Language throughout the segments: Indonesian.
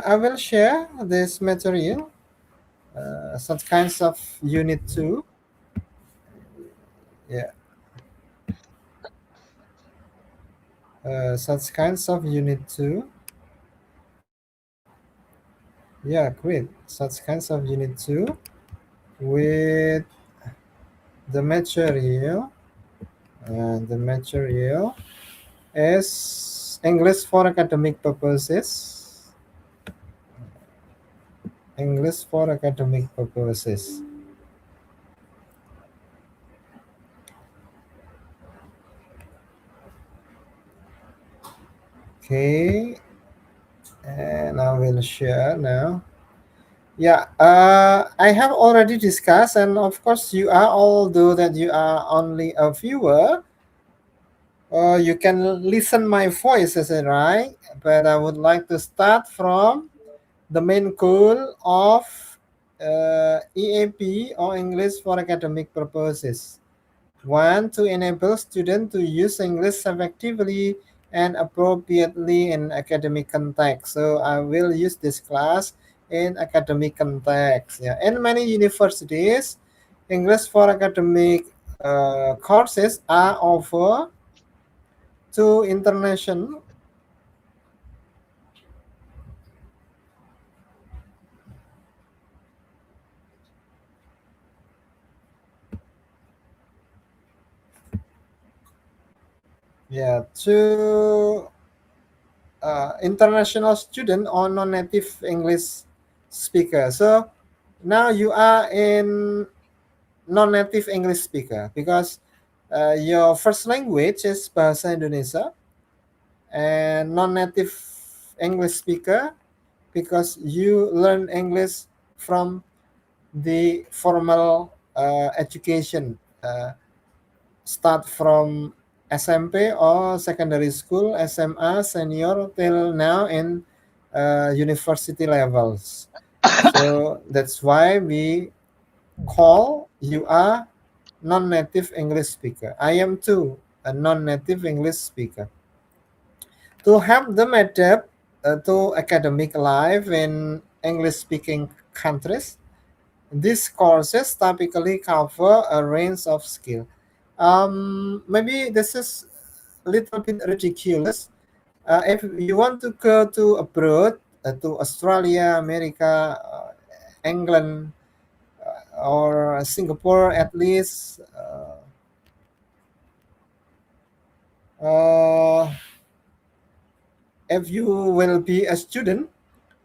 I will share this material, such kinds of unit 2. Yeah. Such kinds of unit 2. Yeah, great. Such kinds of unit 2 with the material. The material is English for academic purposes. English for academic purposes. Okay, and I will share now. Yeah, I have already discussed, and of course, you are, although that you are only a viewer, you can listen my voice, is it right? But I would like to start from the main goal of EAP, or English for academic purposes. One, to enable students to use English effectively and appropriately in academic context. So I will use this class in academic context. Yeah. In many universities, English for academic courses are offered to international to international student or non-native English speaker. So now you are in non-native English speaker because your first language is Bahasa Indonesia, and non-native English speaker because you learn English from the formal education, start from SMP or secondary school, SMA, senior, till now in university levels. So that's why we call you are non-native English speaker. I am too a non-native English speaker. To help them adapt to academic life in English-speaking countries, these courses typically cover a range of skills. Maybe this is a little bit ridiculous. If you want to go to abroad, to Australia, America, England, or Singapore, at least, if you will be a student,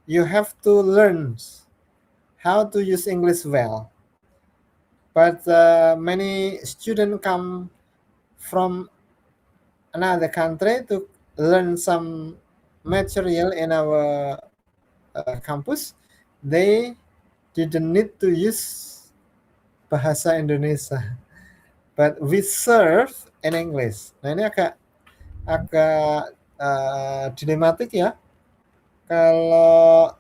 you have to learn how to use English well. But many students come from another country to learn some material in our campus. They didn't need to use bahasa Indonesia, but we serve in English. Nah, ini agak dilematik ya. Kalau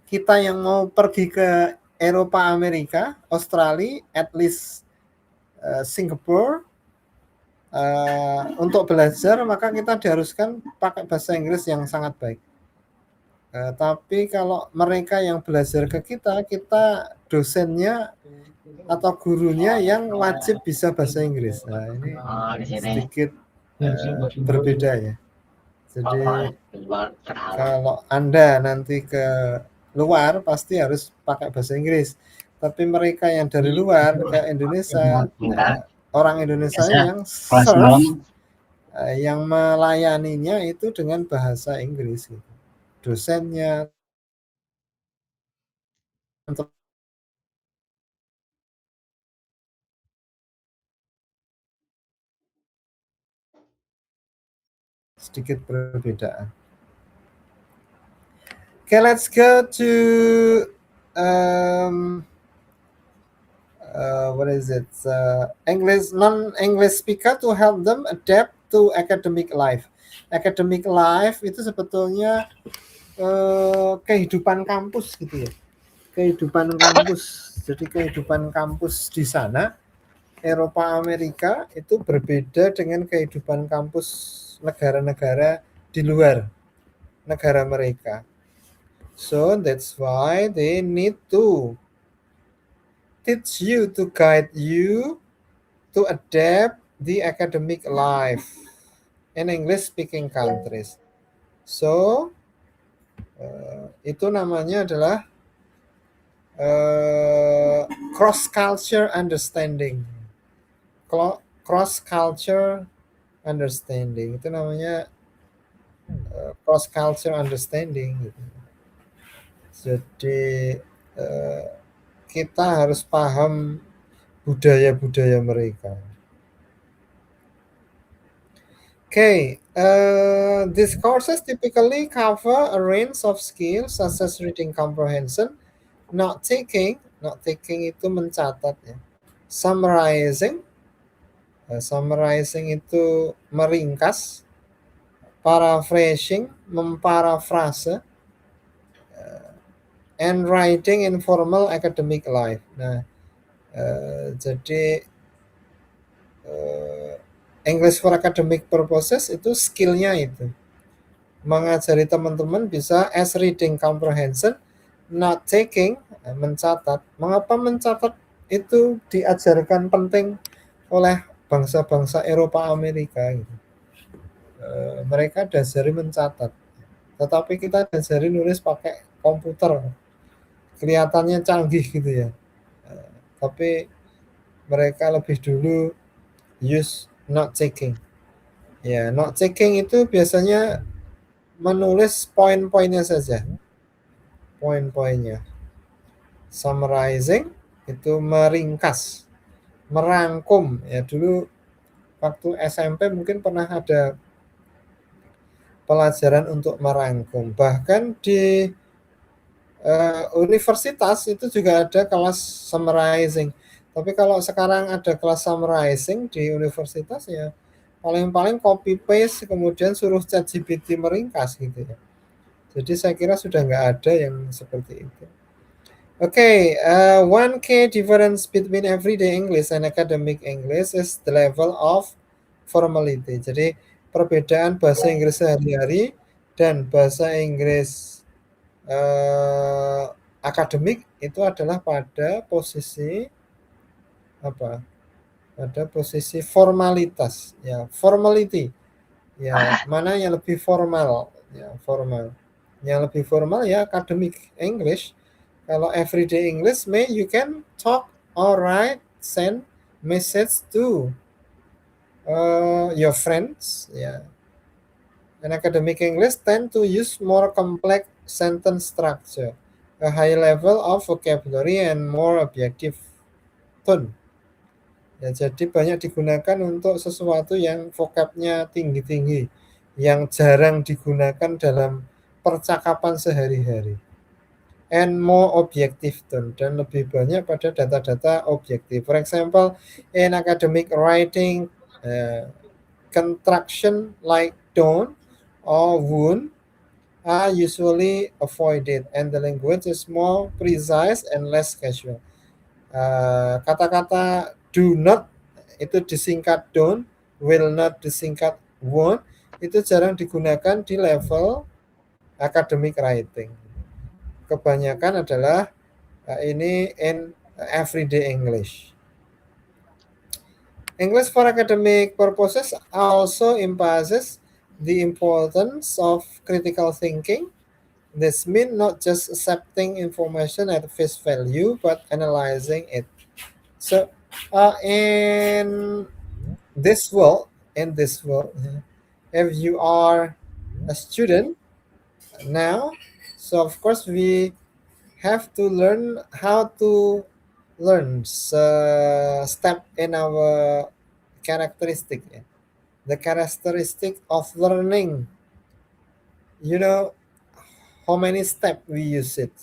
kita yang mau pergi ke Eropa, Amerika, Australia, at least Singapore, untuk belajar, maka kita diharuskan pakai bahasa Inggris yang sangat baik. Tapi kalau mereka yang belajar ke kita dosennya atau gurunya yang wajib bisa bahasa Inggris. Nah, ini sedikit berbeda ya. Jadi kalau Anda nanti ke luar pasti harus pakai bahasa Inggris. Tapi mereka yang dari luar ke Indonesia, orang Indonesia yang serve, yang melayaninya itu dengan bahasa Inggris gitu. Dosennya sedikit perbedaan. Okay, let's go to what is it? English, non-English speaker to help them adapt to academic life. Academic life itu sebetulnya kehidupan kampus gitu ya. Kehidupan kampus. Jadi kehidupan kampus di sana, Eropa, Amerika itu berbeda dengan kehidupan kampus negara-negara di luar. negara mereka. So that's why they need to teach you, to guide you to adapt the academic life in English-speaking countries. So itu namanya adalah cross-culture understanding. Cross-culture understanding itu namanya cross-culture understanding. Gitu. Jadi kita harus paham budaya-budaya mereka. Okay, these courses typically cover a range of skills such as reading comprehension, note taking itu mencatat ya, summarizing itu meringkas, paraphrasing memparafrase, and writing in formal academic life. Nah, jadi English for academic purposes itu skillnya itu mengajari teman-teman bisa as reading comprehension, note taking mencatat. Mengapa mencatat itu diajarkan penting oleh bangsa-bangsa Eropa Amerika gitu. Mereka dasari mencatat, tetapi kita dasari nulis pakai komputer, kelihatannya canggih gitu ya, tapi mereka lebih dulu use note taking. Ya, note taking itu biasanya menulis poin-poinnya saja, poin-poinnya. Summarizing itu meringkas, merangkum. Ya, dulu waktu SMP mungkin pernah ada pelajaran untuk merangkum. Bahkan di universitas itu juga ada kelas summarizing. Tapi kalau sekarang ada kelas summarizing di universitas ya paling-paling copy paste kemudian suruh ChatGPT meringkas gitu ya. Jadi saya kira sudah nggak ada yang seperti itu. Okay, one key difference between everyday English and academic English is the level of formality. Jadi perbedaan bahasa Inggris sehari-hari dan bahasa Inggris akademik itu adalah pada posisi apa? Pada posisi formalitas, ya, formality. Ya, mana yang lebih formal? Ya, formal. Yang lebih formal ya academic English. Kalau everyday English, you can talk or write, send message to your friends. Yeah. And academic English tend to use more complex sentence structure, a high level of vocabulary, and more objective tone. Ya, jadi banyak digunakan untuk sesuatu yang vocabnya tinggi-tinggi, yang jarang digunakan dalam percakapan sehari-hari. And more objective tone, dan lebih banyak pada data-data objektif. For example, in academic writing, contraction like don't or won't are usually avoided, and the language is more precise and less casual. Kata-kata do not itu disingkat don't, will not disingkat won't, itu jarang digunakan di level academic writing. Kebanyakan adalah ini in everyday English. English for academic purposes also emphasizes the importance of critical thinking. This means not just accepting information at face value, but analyzing it. So, in this world, if you are a student now, so of course we have to learn how to learn step in our characteristic. The characteristic of learning. You know how many step we use it.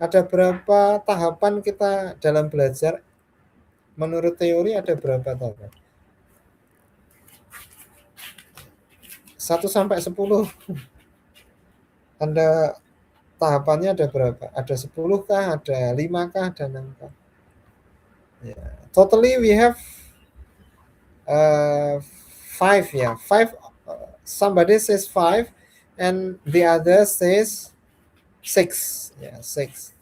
Ada berapa tahapan kita dalam belajar? Menurut teori ada berapa tahapan? 1 sampai 10. Anda tahapannya ada berapa? Ada 10 kah? Ada 5 kah? Ada 6 kah? Yeah. Totally we have 5 ya. 5. Somebody says 5 and the others is 6. Ya, 6.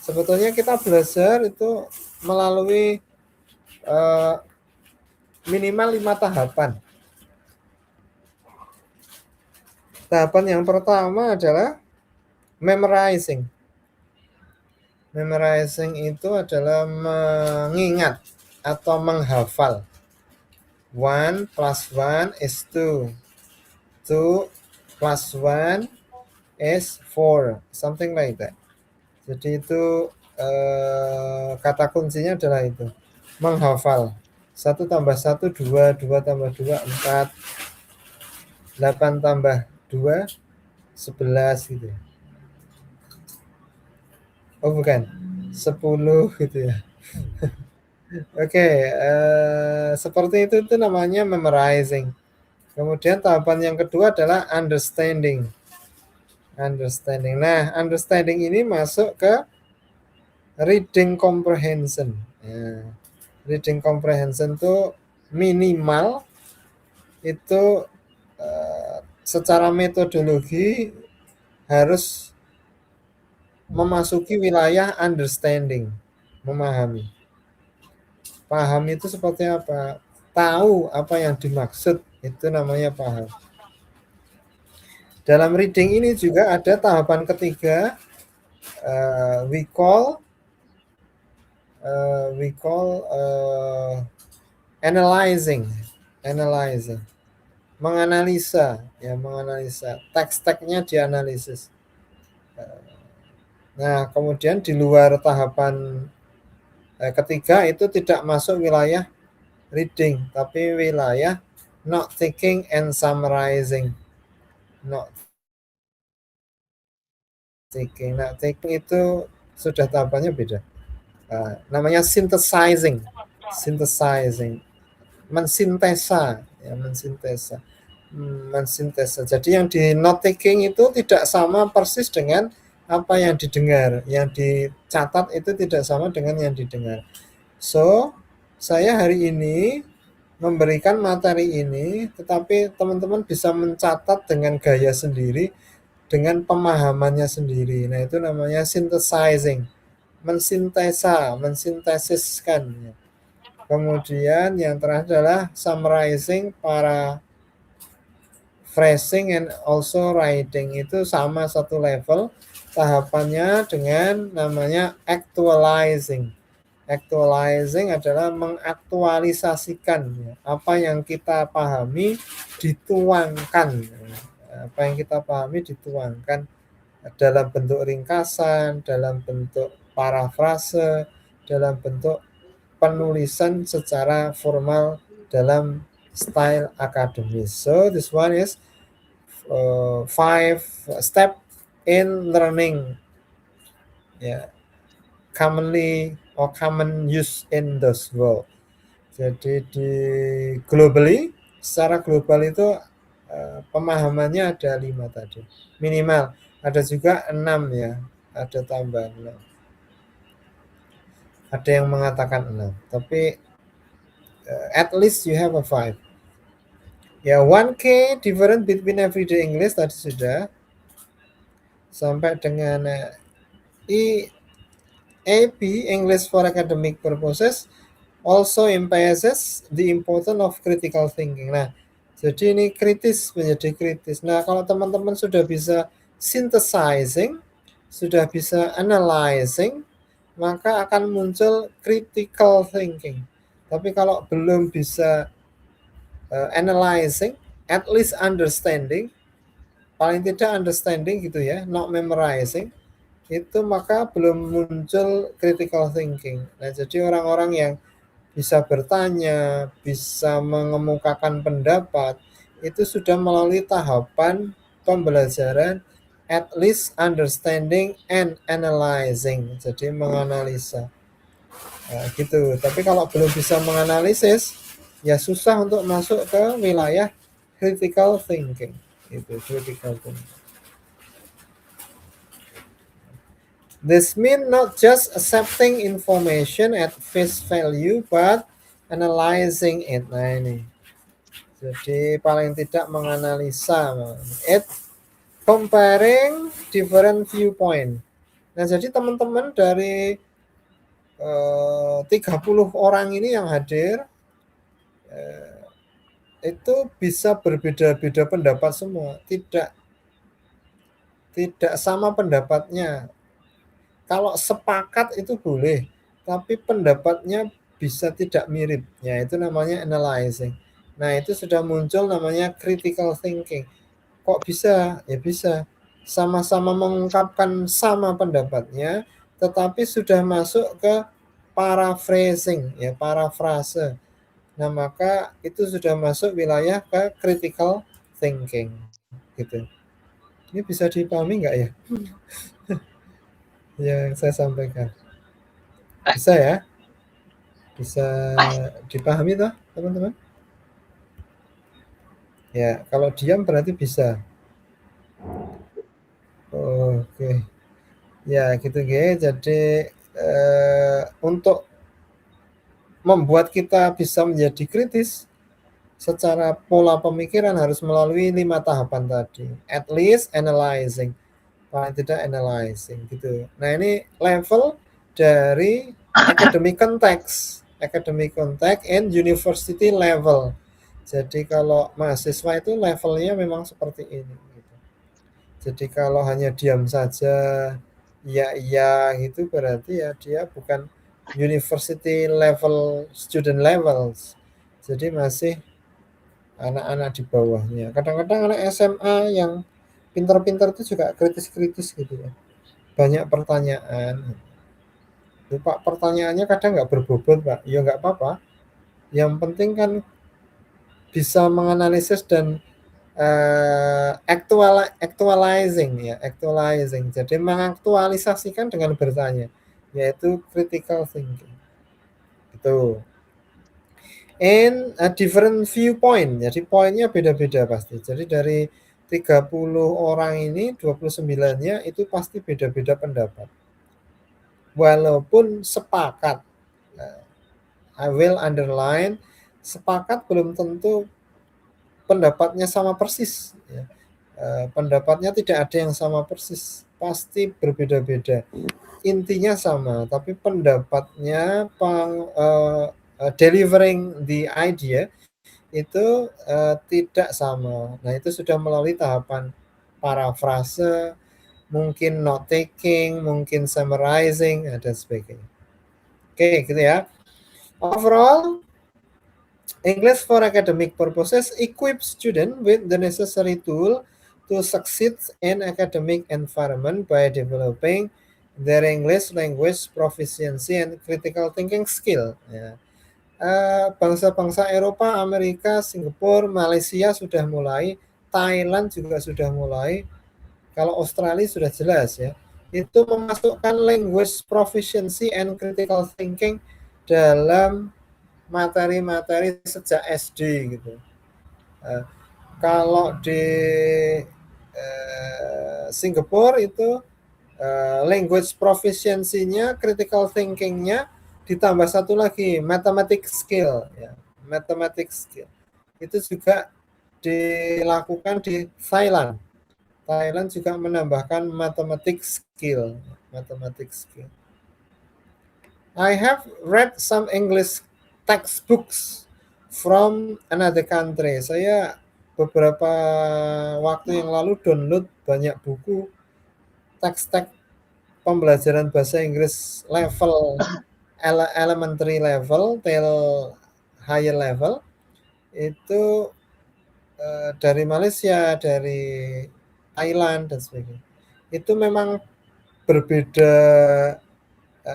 Sebetulnya kita belajar itu melalui minimal 5 tahapan. Tahapan yang pertama adalah memorizing. Memorizing itu adalah mengingat atau menghafal. 1 plus 1 is 2. 2 plus 1 is 4. Something like that. Jadi itu kata kuncinya adalah itu. Menghafal. 1 tambah 1, 2. 2 tambah 2, 4. 8 tambah 2, 11 gitu ya. Oh bukan, 10 gitu ya. Oke, seperti itu namanya memorizing. Kemudian tahapan yang kedua adalah understanding. Understanding. Nah, understanding ini masuk ke reading comprehension. Ya. Reading comprehension itu minimal itu secara metodologi harus memasuki wilayah understanding, memahami. Paham itu seperti apa? Tahu apa yang dimaksud, itu namanya paham. Dalam reading ini juga ada tahapan ketiga, we call analyzing, menganalisa, ya menganalisa. Teks-teksnya dianalisis. Nah, kemudian di luar tahapan ketiga itu tidak masuk wilayah reading, tapi wilayah note taking and summarizing. Note taking. Note taking itu sudah tahapannya beda. Namanya synthesizing. Mensintesa, ya mensintesa. Jadi yang di note taking itu tidak sama persis dengan apa yang didengar. Yang dicatat itu tidak sama dengan yang didengar. So, saya hari ini memberikan materi ini, tetapi teman-teman bisa mencatat dengan gaya sendiri, dengan pemahamannya sendiri. Nah, itu namanya synthesizing. Mensintesiskan. Kemudian yang terakhir adalah summarizing, para phrasing and also writing. Itu sama satu level tahapannya dengan namanya actualizing. Actualizing adalah mengaktualisasikan apa yang kita pahami dituangkan. Apa yang kita pahami dituangkan dalam bentuk ringkasan, dalam bentuk parafrase, dalam bentuk penulisan secara formal dalam style akademis. So this one is 5 step in learning, ya, commonly or common use in this world. Jadi di globally, secara global itu pemahamannya ada 5 tadi minimal. Ada juga 6 ya, ada tambahan 6. Ada yang mengatakan 6, tapi at least you have a 5. Ya, 1K different between everyday English tadi sudah. Sampai dengan EAP, English for Academic Purposes, also emphasizes the importance of critical thinking. Nah, jadi ini kritis, menjadi kritis. Nah, kalau teman-teman sudah bisa synthesizing, sudah bisa analyzing, maka akan muncul critical thinking. Tapi kalau belum bisa analyzing, at least understanding, paling tidak understanding gitu ya, not memorizing, itu maka belum muncul critical thinking. Nah, jadi orang-orang yang bisa bertanya, bisa mengemukakan pendapat, itu sudah melalui tahapan pembelajaran at least understanding and analyzing. Jadi menganalisa. Nah, gitu. Tapi kalau belum bisa menganalisis, ya susah untuk masuk ke wilayah critical thinking. Itu critical thinking. This means not just accepting information at face value, but analyzing it. Nah ini. Jadi paling tidak menganalisa it comparing different viewpoint. Nah, jadi teman-teman dari 30 orang ini yang hadir itu bisa berbeda-beda pendapat semua, tidak sama pendapatnya. Kalau sepakat itu boleh, tapi pendapatnya bisa tidak mirip. Ya, itu namanya analyzing. Nah, itu sudah muncul namanya critical thinking. Kok bisa? Ya bisa. Sama-sama mengungkapkan sama pendapatnya, tetapi sudah masuk ke paraphrasing, ya, parafrase. Nah, maka itu sudah masuk wilayah ke critical thinking, gitu. Ini bisa dipahami nggak ya? Yang saya sampaikan. Bisa ya? Bisa dipahami toh, teman-teman? Ya, kalau diam berarti bisa. Oke. Ya, gitu Ge. Jadi untuk membuat kita bisa menjadi kritis secara pola pemikiran harus melalui 5 tahapan tadi. At least analyzing. Paling tidak analyzing gitu. Nah, ini level dari academic context and university level. Jadi kalau mahasiswa itu levelnya memang seperti ini gitu. Jadi kalau hanya diam saja, iya gitu, berarti ya dia bukan university level, student levels. Jadi masih anak-anak di bawahnya. Kadang-kadang anak SMA yang pintar-pintar itu juga kritis-kritis gitu ya. Banyak pertanyaan. Pak, pertanyaannya kadang nggak berbobot, Pak. Ya nggak apa-apa. Yang penting kan bisa menganalisis dan actualizing. Jadi mengaktualisasikan dengan bertanya, yaitu critical thinking. Itu. And a different viewpoint. Jadi poinnya beda-beda pasti. Jadi dari 30 orang ini 29-nya itu pasti beda-beda pendapat. Walaupun sepakat. I will underline, sepakat belum tentu pendapatnya sama persis. Ya. Pendapatnya tidak ada yang sama persis, pasti berbeda-beda. Intinya sama, tapi pendapatnya delivering the idea itu tidak sama. Nah, itu sudah melalui tahapan parafrase, mungkin note taking, mungkin summarizing, dan sebagainya. Oke, gitu ya. Overall, English for academic purposes equips students with the necessary tool to succeed in academic environment by developing their English language proficiency and critical thinking skill. Ya. Bangsa-bangsa Eropa, Amerika, Singapura, Malaysia sudah mulai, Thailand juga sudah mulai, kalau Australia sudah jelas ya, itu memasukkan language proficiency and critical thinking dalam materi-materi sejak SD gitu. Kalau di Singapura itu language proficiency-nya, critical thinking-nya ditambah satu lagi, mathematics skill ya. Mathematics skill. Itu juga dilakukan di Thailand. Thailand juga menambahkan mathematics skill. Mathematics skill. I have read some English textbooks from another country. Saya beberapa waktu yang lalu download banyak buku teks-teks pembelajaran bahasa Inggris level elementary level till higher level itu dari Malaysia, dari Thailand dan sebagainya. Itu memang berbeda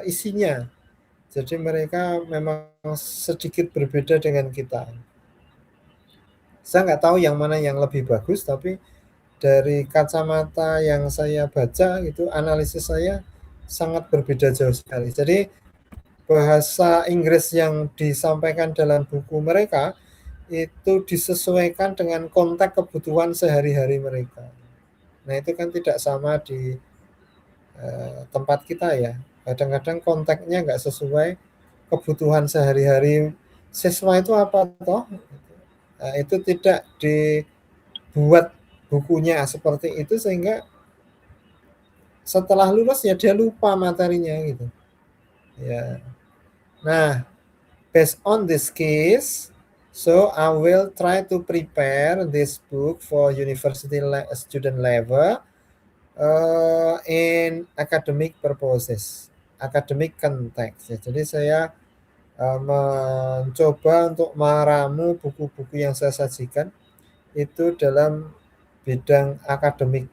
isinya. Jadi mereka memang sedikit berbeda dengan kita. Saya nggak tahu yang mana yang lebih bagus, tapi dari kacamata yang saya baca itu analisis saya sangat berbeda jauh sekali. Jadi bahasa Inggris yang disampaikan dalam buku mereka itu disesuaikan dengan konteks kebutuhan sehari-hari mereka. Nah, itu kan tidak sama di tempat kita ya. Kadang-kadang konteksnya nggak sesuai kebutuhan sehari-hari siswa itu apa toh. Nah, itu tidak dibuat bukunya seperti itu sehingga setelah lulus ya dia lupa materinya gitu. Ya. Nah, based on this case, so I will try to prepare this book for university student level in academic purposes, academic context. Ya. Jadi saya mencoba untuk meramu buku-buku yang saya sajikan itu dalam bidang akademik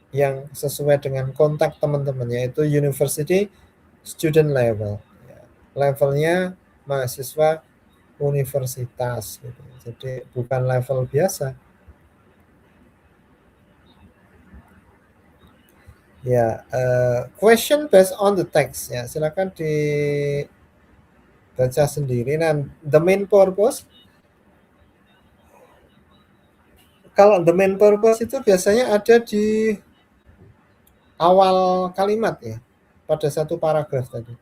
yang sesuai dengan kontak teman-teman, yaitu university student level. Ya. Levelnya mahasiswa universitas gitu. Jadi bukan level biasa. Ya, question based on the text ya. Silakan dibaca sendiri. Nah, the main purpose, kalau the main purpose itu biasanya ada di awal kalimat ya, pada satu paragraf tadi.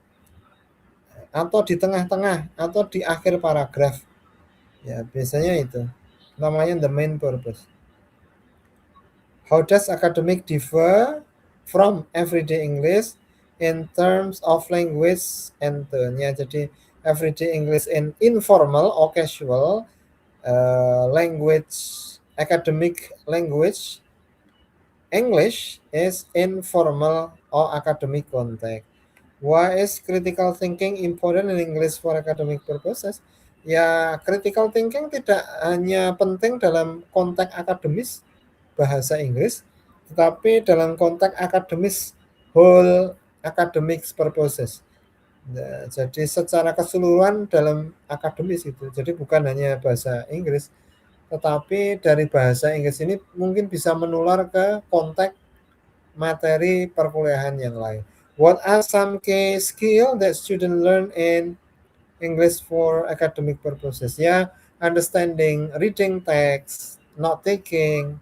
Atau di tengah-tengah atau di akhir paragraf. Ya, biasanya itu. Namanya the main purpose. How does academic differ from everyday English in terms of language and tone? Ya, jadi everyday English in informal or casual language, academic language. English is informal or academic context. Why is critical thinking important in English for academic purposes? Ya, critical thinking tidak hanya penting dalam konteks akademis bahasa Inggris, tetapi dalam konteks akademis whole academic purposes. Nah, jadi secara keseluruhan dalam akademis itu. Jadi bukan hanya bahasa Inggris, tetapi dari bahasa Inggris ini mungkin bisa menular ke konteks materi perkuliahan yang lain. What are some key skill that student learn in English for academic purposes? Ya, understanding, reading text, note taking,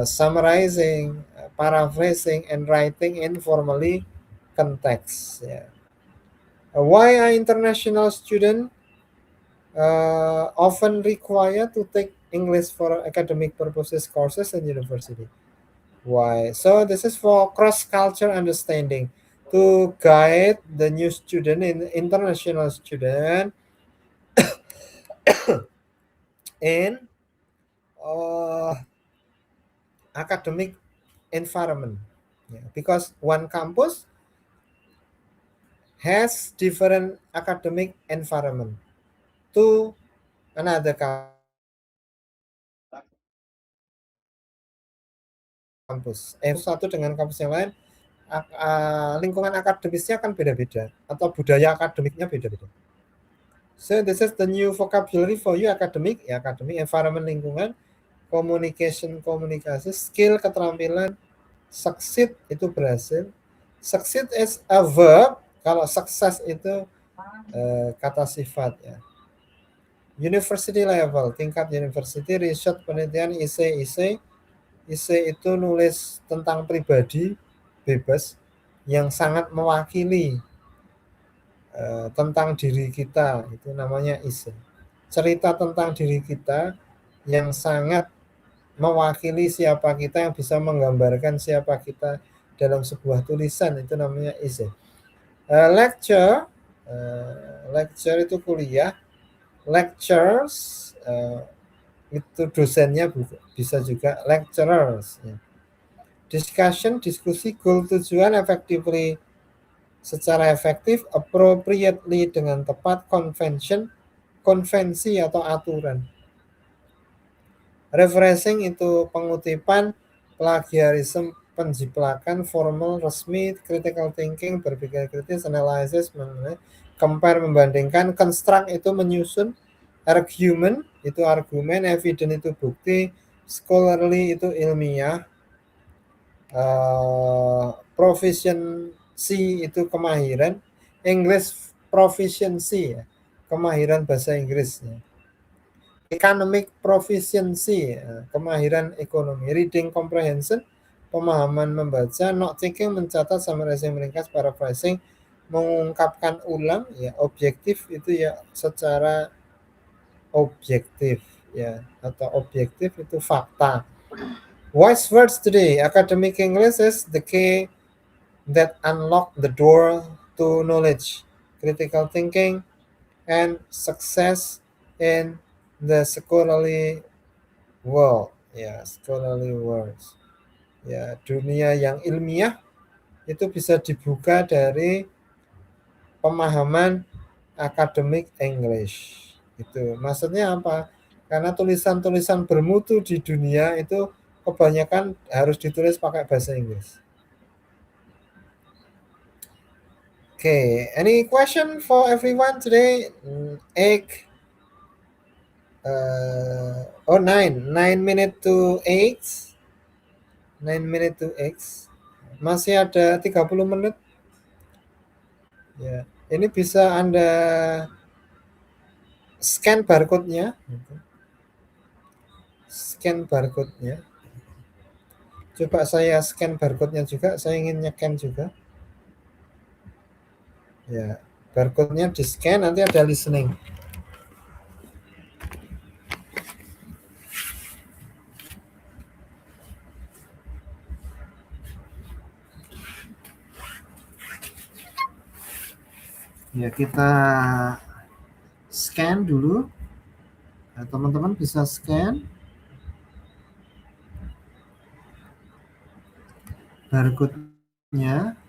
summarizing, paraphrasing, and writing informally context. Yeah. Why are international students often required to take English for academic purposes courses in university? Why? So this is for cross-culture understanding to guide the new student in international student in academic environment. Yeah, because one campus has different academic environment to another kampus. Satu dengan kampus yang lain, lingkungan akademisnya kan beda-beda atau budaya akademiknya beda-beda. So this is the new vocabulary for you academic, ya academic environment lingkungan, communication komunikasi, skill keterampilan, succeed itu berhasil. Succeed is a verb, kalau sukses itu kata sifat ya. University level, tingkat university, research penelitian, IC itu nulis tentang pribadi bebas yang sangat mewakili tentang diri kita, itu namanya essay. Cerita tentang diri kita yang sangat mewakili siapa kita, yang bisa menggambarkan siapa kita dalam sebuah tulisan, itu namanya essay. Lecture itu kuliah, lectures itu dosennya bisa juga lecturers. Ya. Discussion, diskusi, goal, tujuan, effectively, secara efektif, appropriately, dengan tepat, convention, konvensi atau aturan. Referencing itu pengutipan, plagiarism, penjiplakan, formal, resmi, critical thinking, berpikir kritis, analysis, compare, membandingkan, construct itu menyusun, argument itu argumen, evidence itu bukti, scholarly itu ilmiah, proficiency itu kemahiran, English proficiency ya, kemahiran bahasa Inggris ya. Economic proficiency ya, kemahiran ekonomi, reading comprehension pemahaman membaca, note taking mencatat, summarizing meringkas, paraphrasing mengungkapkan ulang ya, objektif itu ya secara objektif ya, atau objektif itu fakta. Wise words today. Academic English is the key that unlock the door to knowledge, critical thinking, and success in the scholarly world. Ya, scholarly words. Ya, dunia yang ilmiah itu bisa dibuka dari pemahaman academic English. Itu maksudnya apa? Karena tulisan-tulisan bermutu di dunia itu kebanyakan harus ditulis pakai bahasa Inggris. Okay, any question for everyone today? 9 minute to 8. 9 minute to 8. Masih ada 30 menit. Ya, ini bisa Anda scan barcode-nya. Scan barcode-nya. Coba saya scan barcode-nya juga, saya ingin nyekan juga. Ya, barcode-nya di-scan, nanti ada listening. Ya, kita scan dulu. Nah, teman-teman bisa scan barcode-nya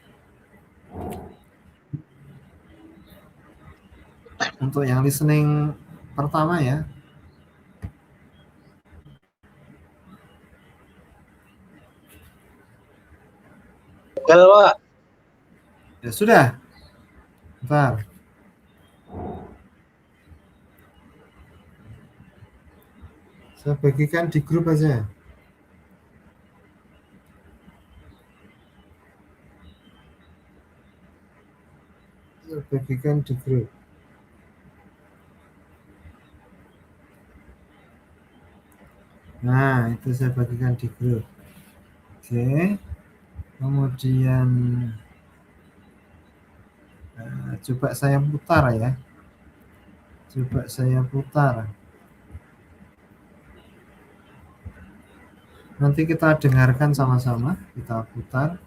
untuk yang listening pertama ya. Pak. Ya sudah. Bentar. Saya bagikan di grup aja. Saya bagikan di grup. Nah, itu saya bagikan di grup. Oke. Kemudian coba saya putar ya. Coba saya putar. Nanti kita dengarkan sama-sama. Kita putar.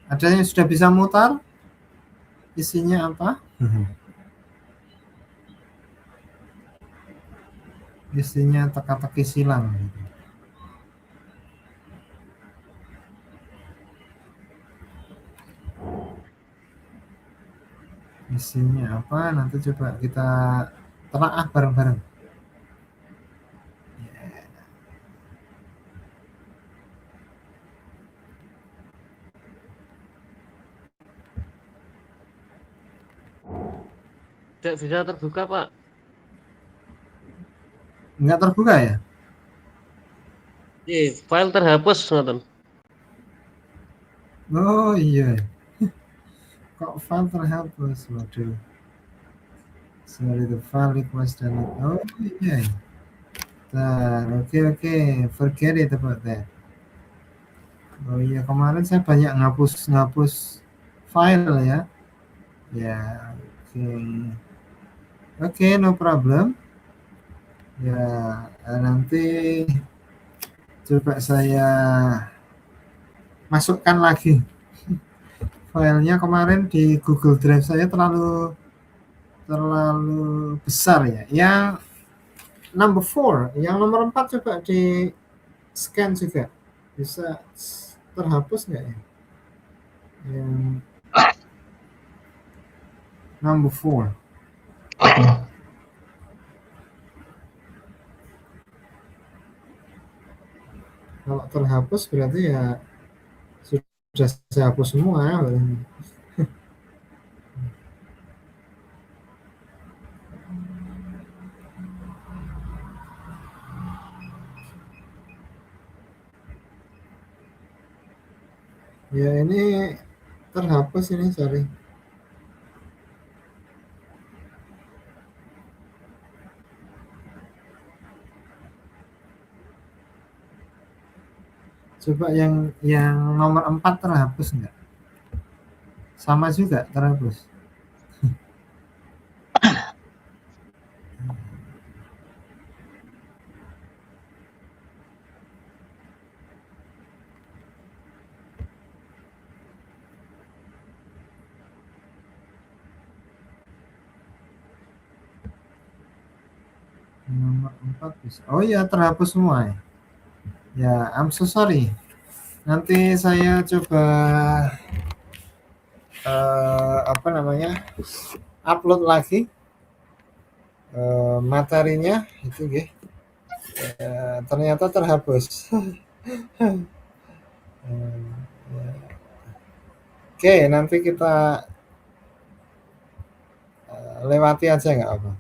Ada yang sudah bisa mutar? Isinya apa? Isinya teka-teki silang. Isinya apa? Nanti coba kita telaah bareng-bareng. Tidak bisa terbuka, Pak. Enggak terbuka ya? Iya, file terhapus, ngoten. Oh iya. Kok file terhapus? Waduh. Sorry, the file request deleted. Oh iya. Oke. Forget it about that. Oh iya, kemarin saya banyak ngapus file ya. Ya, oke, no problem. Ya, nanti coba saya masukkan lagi filenya. Kemarin di Google Drive saya terlalu besar ya. Yang number 4, yang nomor 4 coba di scan juga. Bisa terhapus nggak ya? Yang number 4. Kalau terhapus berarti ya sudah saya hapus semua ya. Ya ini terhapus ini, sorry. Coba yang nomor 4 terhapus enggak? Sama juga terhapus. Nomor 4 bisa. Oh iya, terhapus semua ya. Ya, I'm so sorry. Nanti saya coba apa namanya? Upload lagi materinya itu nggih. Ternyata terhapus. Ya. Oke, nanti kita lewati aja nggak apa.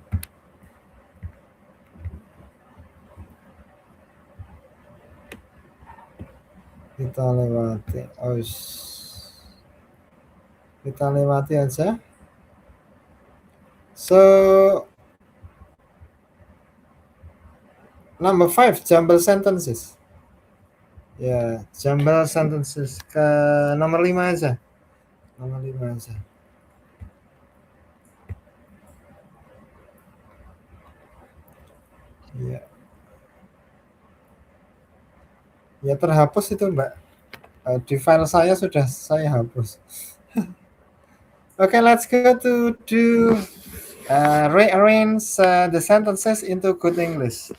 Kita lewati. Oh, kita lewati aja. So, number 5, jumble sentences. Ya, jumble sentences ke nomor 5 aja. Nomor 5 aja. Ya. Ya terhapus itu, Mbak. Di file saya sudah saya hapus. Okay, let's go to do rearrange the sentences into good English.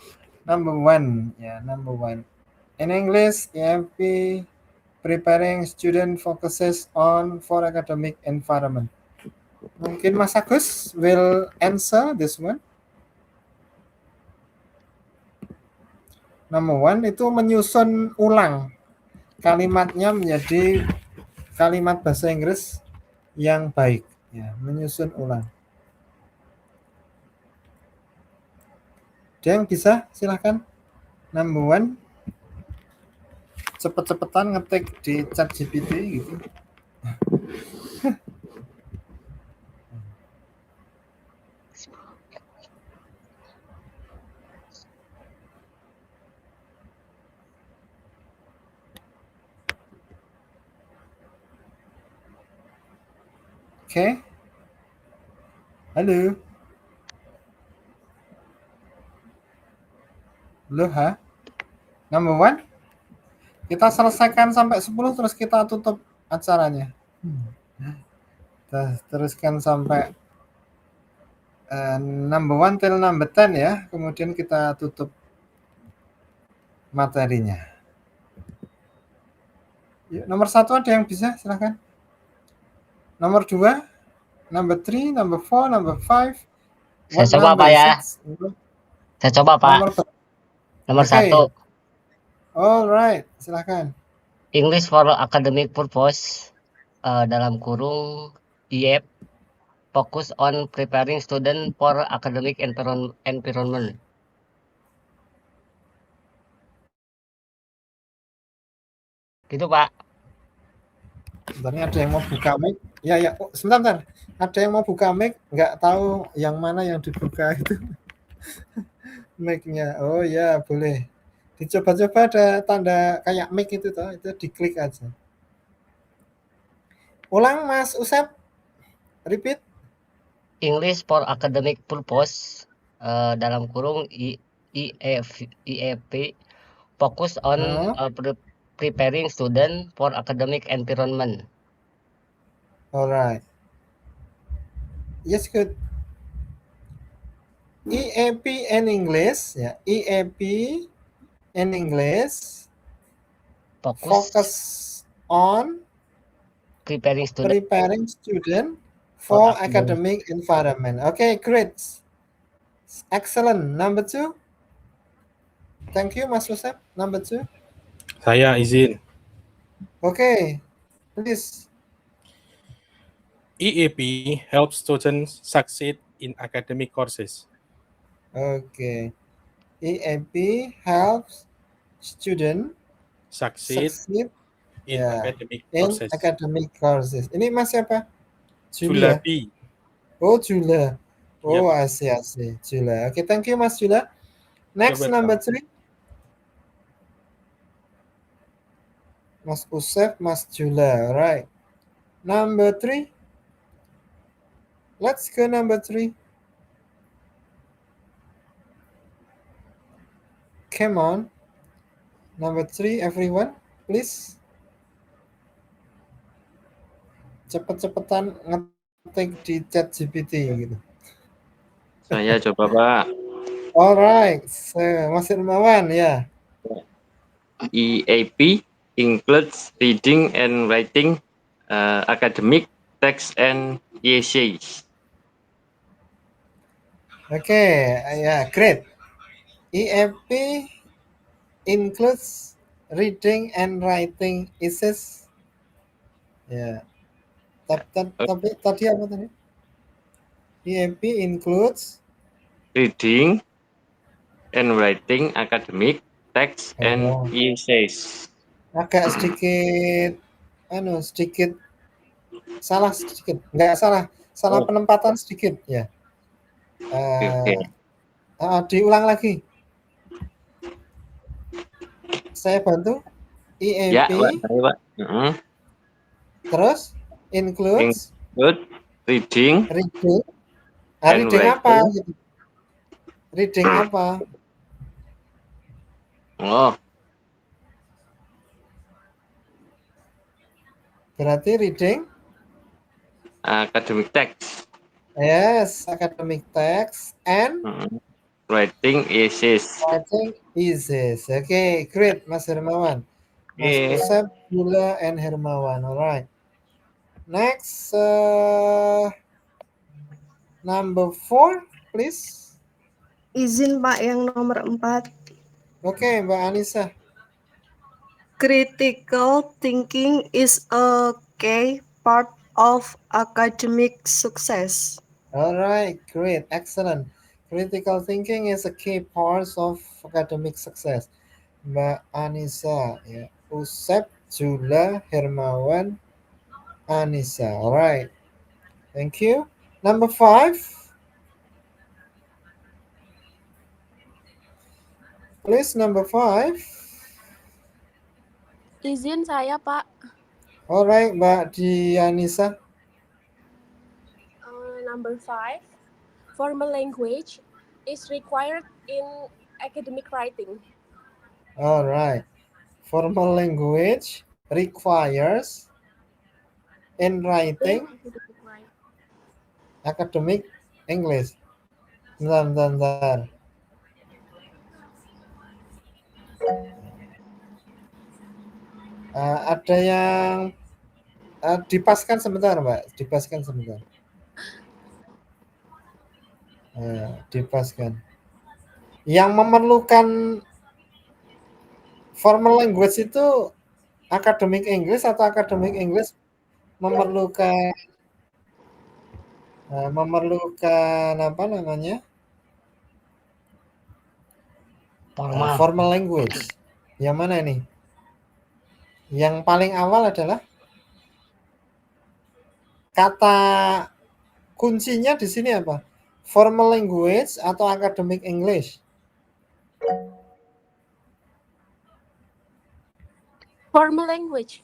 Number 1, yeah, number 1. In English, EFP preparing student focuses on for academic environment. Mungkin Mas Agus will answer this one. Number 1 itu menyusun ulang kalimatnya menjadi kalimat bahasa Inggris yang baik, ya, menyusun ulang. Ada yang bisa? Silahkan. Number 1. Cepet-cepetan ngetik di ChatGPT gitu. Oke. Halo. Ha? Number 1. Kita selesaikan sampai 10 terus kita tutup acaranya. Kita teruskan sampai number 1 till number 10 ya. Kemudian kita tutup materinya. Yuk, nomor 1 ada yang bisa? Silahkan. Nomor 2, number 3, number 4, number 5. Saya coba Pak ya. Saya coba Pak. Nomor 1. Alright, silahkan. English for academic purpose dalam kurung IEP focus on preparing student for academic environment. Gitu Pak. Sebenarnya ada yang mau buka mic. Ya. Oh, sebentar. Ada yang mau buka mic, nggak tahu yang mana yang dibuka itu. Mic-nya. Oh ya, boleh. Dicoba-coba ada tanda kayak mic itu toh, itu diklik aja. Ulang Mas Usep. Repeat. English for academic purpose dalam kurung IEP fokus on preparing student for academic environment. Alright. Yes, good. EAP in English, ya. EAP in English focus on preparing student for academic environment. Okay, great. Excellent. Number 2. Thank you, Mas Joseph. Number 2. Saya izin. Okay, please. EAP helps students succeed in academic courses. Okay. EAP helps student succeed in academic courses. Ini Mas siapa? Jula B. Oh, Jula. Oh, yep. I see. Jula. Okay, thank you, Mas Jula. Next, number 3. Mas Usep, Mas Jula. Right. Number 3. Let's go number 3. Come on. Number 3, everyone, please. Cepet-cepetan ngetik di chat GPT gitu. Saya coba, Pak. Alright, so Mas Hermawan, ya. EAP includes reading and writing, academic text and essays. Okay, yeah, great. EAP includes reading and writing essays. Ya. Tapi tadi apa tadi? EAP includes Reading and writing academic text and Oh. essays. agak sedikit sedikit salah sedikit. Enggak salah Oh. penempatan sedikit ya. Oke. Diulang lagi. Saya bantu. Ya, EAP Pak. Ayo, Pak. terus includes Include reading reading. and Reading apa? writing. Reading apa? Oh, Berarti reading? academic text. Yes, academic text and Writing essays. writing essays. Okay, great, Mas Hermawan. Mas Okay. Usep, Jula, and Hermawan. Alright. Next, number 4, please. Izin Pak yang nomor 4. Oke, Mbak Anissa. Critical thinking is a key part of academic success. Alright, great, excellent. Critical thinking is a key part of academic success. Mbak Anissa, ya. Usep, Jula, Hermawan, Anissa. Alright. Thank you. Number 5. Please, number 5. Izin saya, Pak. Alright, Mbak Dianissa. Number 5. Formal language is required in academic writing. Alright. Formal language requires in writing academic English. Bentar. Ada yang dipaskan sebentar, Mbak. Dipaskan sebentar. Dipaskan. Yang memerlukan formal language itu academic English atau academic English memerlukan apa namanya? Formal language. Yang mana ini? Yang paling awal adalah kata kuncinya di sini apa? Formal language atau academic English? Formal language.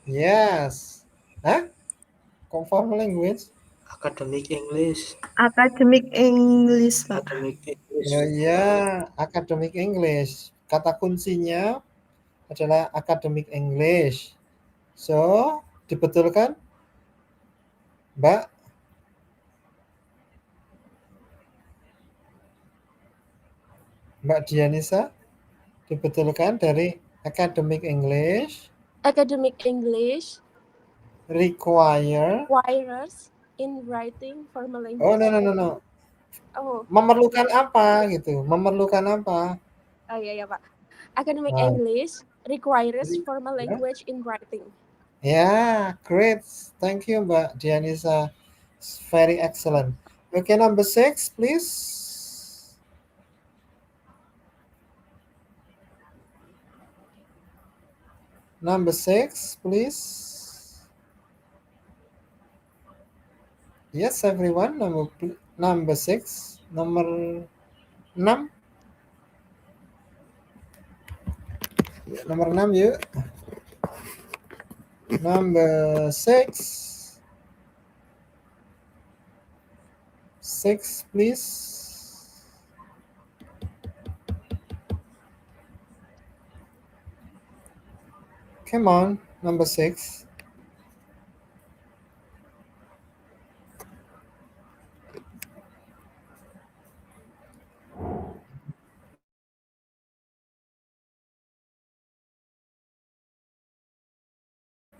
Yes. Hah? Kok formal language? Academic English. Academic English, Pak. Academic English. Ya, academic English. Kata kuncinya adalah academic English. So, dibetulkan, Mbak? Mbak Dianissa, dibetulkan dari academic English. Academic English requires in writing formal language. Oh, no. Oh. Memerlukan apa gitu? Memerlukan apa? Oh iya, Pak. Academic English requires formal language in writing. Yeah, great. Thank you, Mbak Dianissa. Very excellent. Okay, number 6, please. Number 6, please. Yes, everyone. Number 6. Nomor 6. Nomor 6 yuk. Number 6. 6, please. Come on, number 6.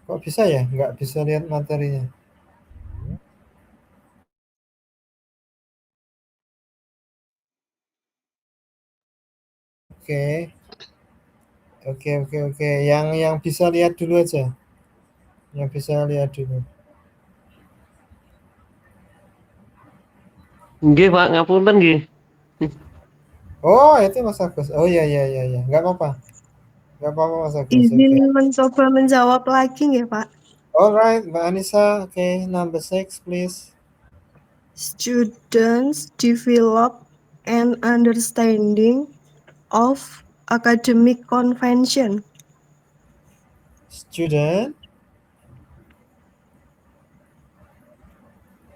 Kok bisa ya? Nggak bisa lihat materinya. Oke. Oke. Yang bisa lihat dulu aja. Yang bisa lihat dulu. Nggih, Pak, ngapunten nggih. Oh, itu Mas Agus. Oh ya. Nggak apa-apa. Mas Agus. Izin mencoba menjawab lagi ya Pak. Alright, Mbak Anissa. Okay, number 6, please. Students develop an understanding of academic convention. Student.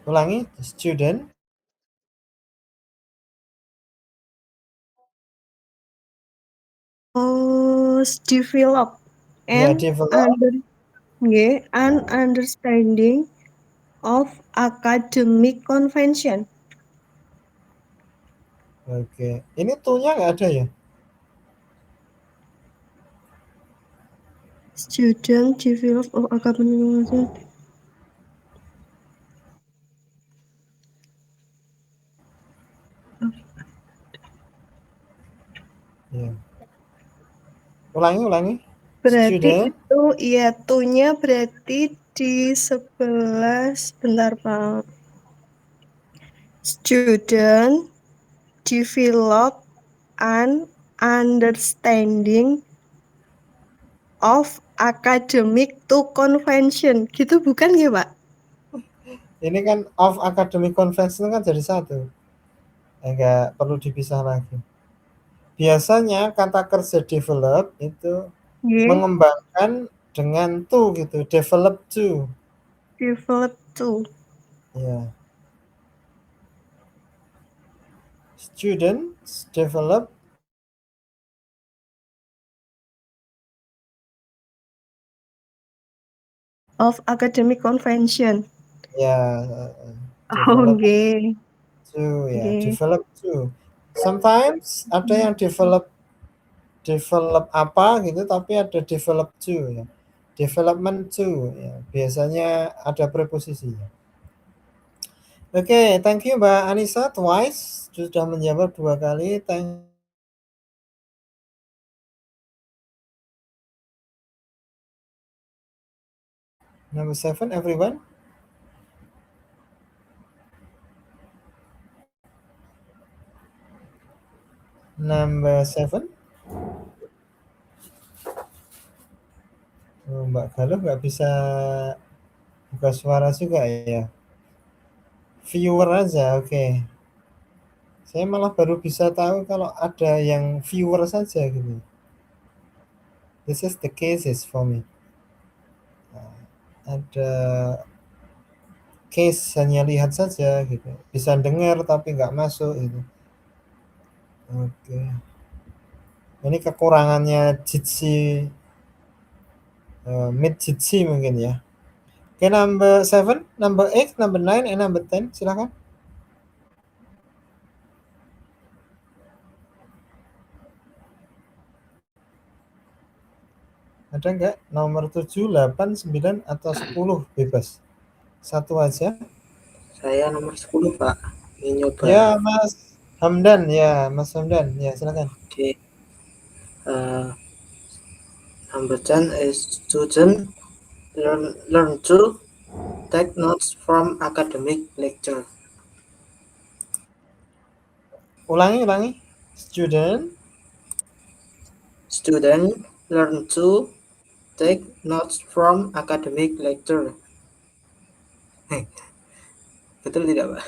Ulangi, student. Develop an understanding of academic convention. Oke, ini tuh-nya nggak ada ya? Student develop of academic convention. Ya. Ulangi. Berarti Student. itu ya tuh-nya berarti di sebelah, sebentar Pak. Student develop an understanding of academic to convention. Gitu bukan ya Pak? Ini kan of academic convention kan jadi satu. Enggak perlu dipisah lagi. Biasanya kata kerja develop itu mengembangkan dengan to gitu, develop to. Develop to. Ya. Students develop Of academic convention. Ya. Oke. To ya, develop to. Sometimes ada yang develop apa gitu, tapi ada develop to ya. Development to ya. Biasanya ada preposisinya. Oke, thank you Mbak Anissa twice, sudah menjawab 2 kali. Number 7, everyone. Number 7. Oh, Mbak Galuh nggak bisa buka suara juga ya. Viewer aja, oke. Saya malah baru bisa tahu kalau ada yang viewer saja gitu. This is the cases for me. Ada case hanya lihat saja gitu. Bisa dengar tapi nggak masuk gitu. Oke. Ini kekurangannya Jitsi, mid Jitsi mungkin ya. Oke, number 7, number 8, number 9, and number 10. Silakan. Ada nggak? Nomor 7, 8, 9, atau 10 bebas. Satu aja. Saya nomor 10 Pak. Ingin nyoba. Ya Mas Hamdan, ya silakan. Okay. Number 10 is student learn to take notes from academic lecture. Ulangi. Student learn to take notes from academic lecture. Betul tidak Pak?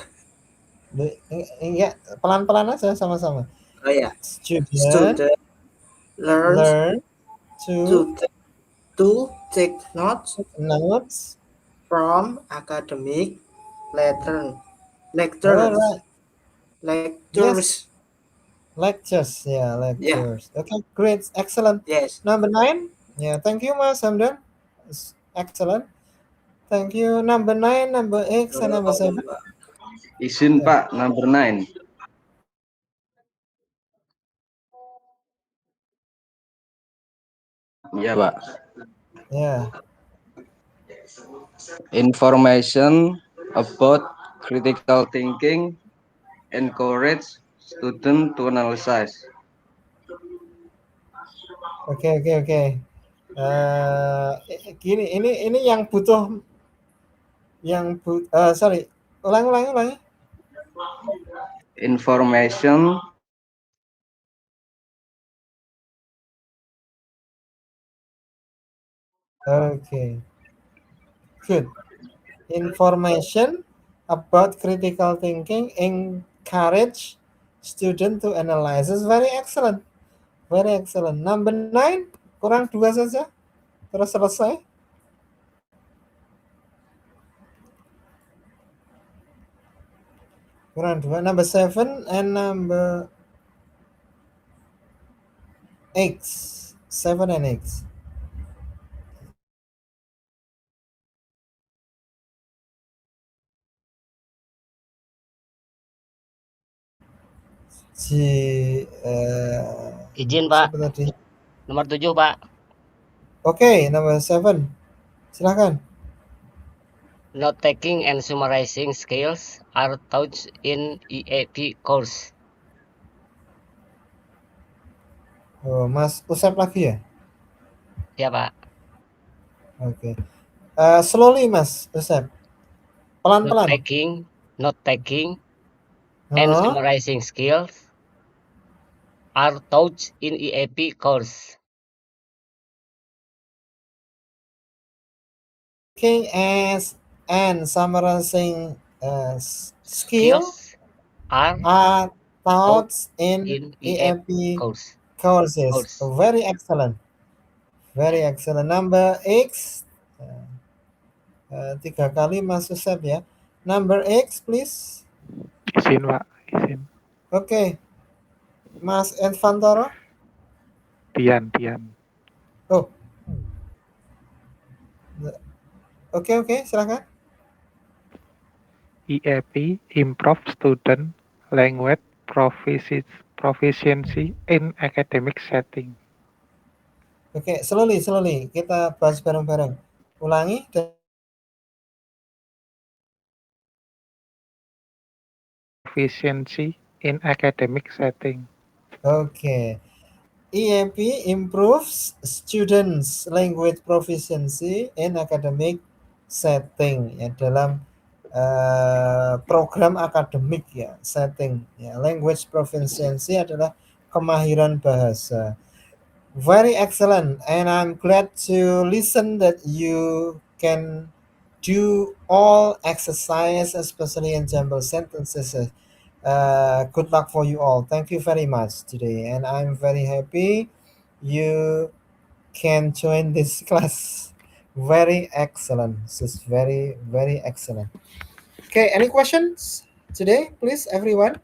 Enggak, pelan-pelan aja sama-sama. Oh ya. Student learn to Take notes Notes. from academic lectures. All right. Lectures. Lectures. Yeah, lectures. Okay, great. Excellent. Yes. Number 9. Yeah, thank you, Mas Hamdan. Excellent. Thank you. Number 9, number 8, and number 7. Izin Pak, number 9. Ya Pak. Yeah. Information about critical thinking encourage student to analyze. Oke. Gini, ini yang butuh sorry. Ulangi. Information Okay. Good. Information about critical thinking encourage student to analyze. Very excellent. Very excellent. Number 9, kurang 2 saja. Terus selesai. Kurang 2. Number 7 and number 8. 7 and 8. Izin Pak. Siapa tadi? Nomor 7 Pak. Oke, number 7. Silakan. Note taking and summarizing skills are taught in EAP course. Oh, Mas Usep lagi ya? Ya Pak. Oke. Slowly Mas Usep. Pelan-pelan. Note taking and summarizing skills are taught in EAP course. Taking and summarizing skills are taught in EAP courses. Very excellent. Very excellent. Number 8. 3 kali Mas Usep ya. Number 8 please. Izin Pak, izin. Oke. Mas Edvantoro. Dian. Oh. Oke, silakan. EAP improve student language proficiency in academic setting. Oke, slowly. Kita bahas bareng-bareng. Ulangi. Proficiency in academic setting. Okay. EAP improves students' language proficiency in academic setting ya, dalam program akademik ya, setting ya. Language proficiency adalah kemahiran bahasa. Very excellent, and I'm glad to listen that you can do all exercise, especially in jumble sentences. Good luck for you all. Thank you very much today, and I'm very happy you can join this class. Very excellent. This is very, very excellent. Okay, any questions today, please, everyone?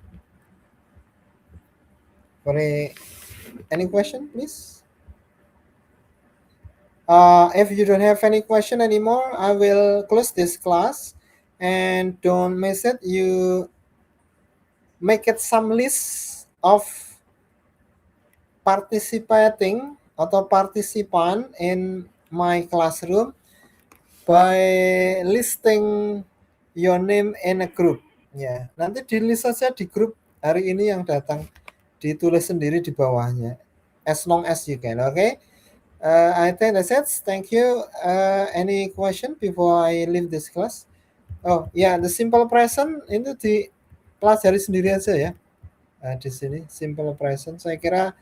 Any question, please? If you don't have any question anymore, I will close this class, and don't miss it. You make it some list of participating atau partisipan in my classroom by listing your name in a group. Ya, nanti di list saja di grup hari ini yang datang, ditulis sendiri di bawahnya. As long as you can, okay? I think that's it. Thank you. Any question before I leave this class? Oh, yeah, the simple present itu dipelajari sendiri aja ya. Di sini simple present. Saya kira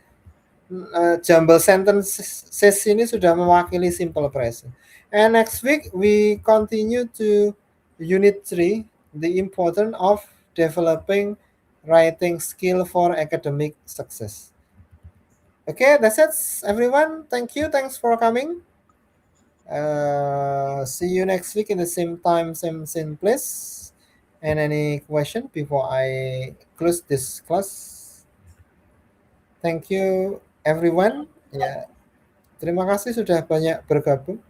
jumble sentences ini sudah mewakili simple present. And next week we continue to Unit 3, the importance of developing writing skill for academic success. Okay, that's it, everyone. Thank you. Thanks for coming. See you next week in the same time, same place. And any question before I close this class? Thank you everyone. Ya, terima kasih sudah banyak bergabung.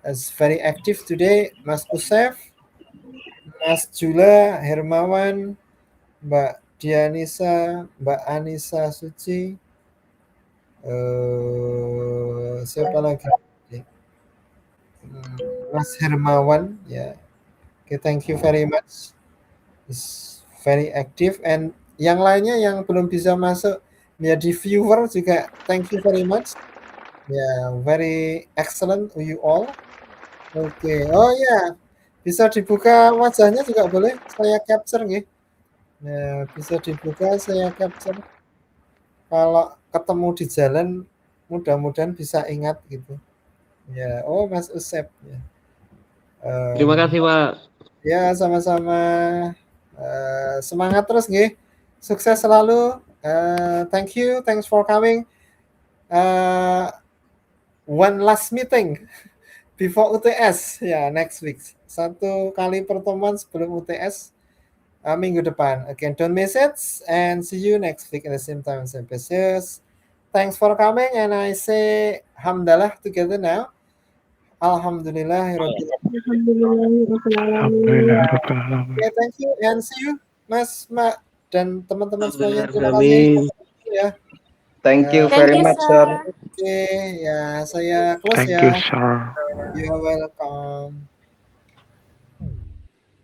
It's very active today, Mas Usef, Mas Jula, Hermawan, Mbak Dianisa, Mbak Anissa Suci, siapa lagi? Mas Hermawan, ya. Okay, thank you very much. It's very active, and yang lainnya yang belum bisa masuk menjadi viewer juga thank you very much. Yeah, very excellent you all. Oke, oh ya, bisa dibuka wajahnya juga boleh, saya capture nggih. Nah, bisa dibuka, saya capture. Kalau ketemu di jalan, mudah-mudahan bisa ingat gitu. Ya, oh Mas Usep. Ya. Terima kasih, Pak. Ya, sama-sama. Semangat terus nggih. Sukses selalu. Thank you, thanks for coming. One last meeting before UTS ya, next week. Satu kali pertemuan sebelum UTS minggu depan. Again, don't miss it, and see you next week at the same time, same place. Thanks for coming, and I say hamdalah together now. Alhamdulillahirabbil Alhamdulillah. Okay, thank you and see you, Mas, Mak, dan teman-teman semuanya. Terima kasih ya. Thank you Thank very you, much, sir. sir. Oke, ya saya close Thank ya. you, sir. You're welcome.